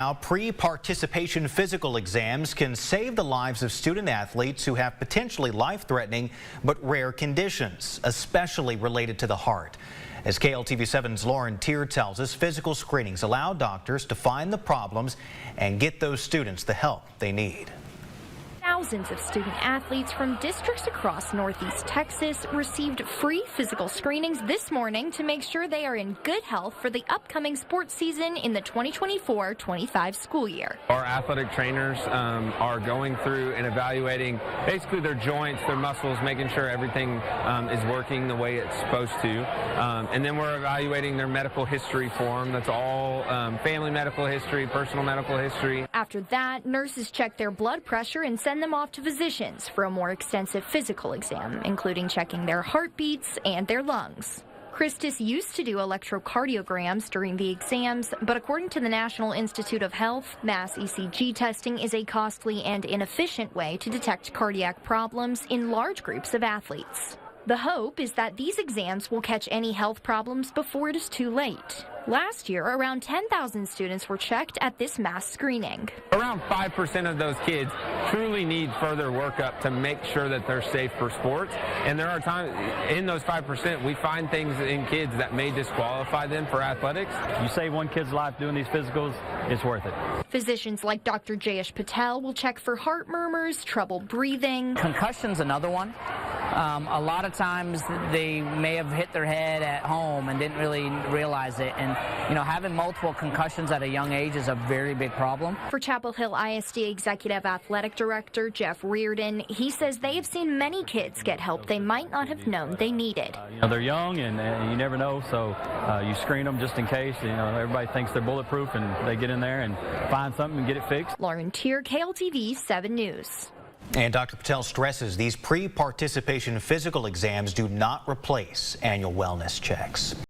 Now, pre-participation physical exams can save the lives of student athletes who have potentially life-threatening but rare conditions, especially related to the heart. As KLTV7's Lauren Tier tells us, physical screenings allow doctors to find the problems and get those students the help they need. Thousands of student athletes from districts across Northeast Texas received free physical screenings this morning to make sure they are in good health for the upcoming sports season in the 2024-25 school year. Our athletic trainers are going through and evaluating basically their joints, their muscles, making sure everything is working the way it's supposed to. And then we're evaluating their medical history form. That's all family medical history, personal medical history. After that, nurses check their blood pressure and send them off to physicians for a more extensive physical exam, including checking their heartbeats and their lungs. Christus used to do electrocardiograms during the exams, but according to the National Institute of Health, mass ECG testing is a costly and inefficient way to detect cardiac problems in large groups of athletes. The hope is that these exams will catch any health problems before it is too late. Last year, around 10,000 students were checked at this mass screening. Around 5% of those kids truly need further workup to make sure that they're safe for sports. And there are times in those 5% we find things in kids that may disqualify them for athletics. You save one kid's life doing these physicals, it's worth it. Physicians like Dr. Jayesh Patel will check for heart murmurs, trouble breathing. Concussion's another one. A lot of times they may have hit their head at home and didn't really realize it. And, having multiple concussions at a young age is a very big problem. For Chapel Hill ISD Executive Athletic Director Jeff Reardon, he says they have seen many kids get help they might not have known they needed. They're young and you never know, so you screen them just in case. Everybody thinks they're bulletproof and they get in there and find something and get it fixed. Lauren Tier, KLTV 7 News. And Dr. Patel stresses these pre-participation physical exams do not replace annual wellness checks.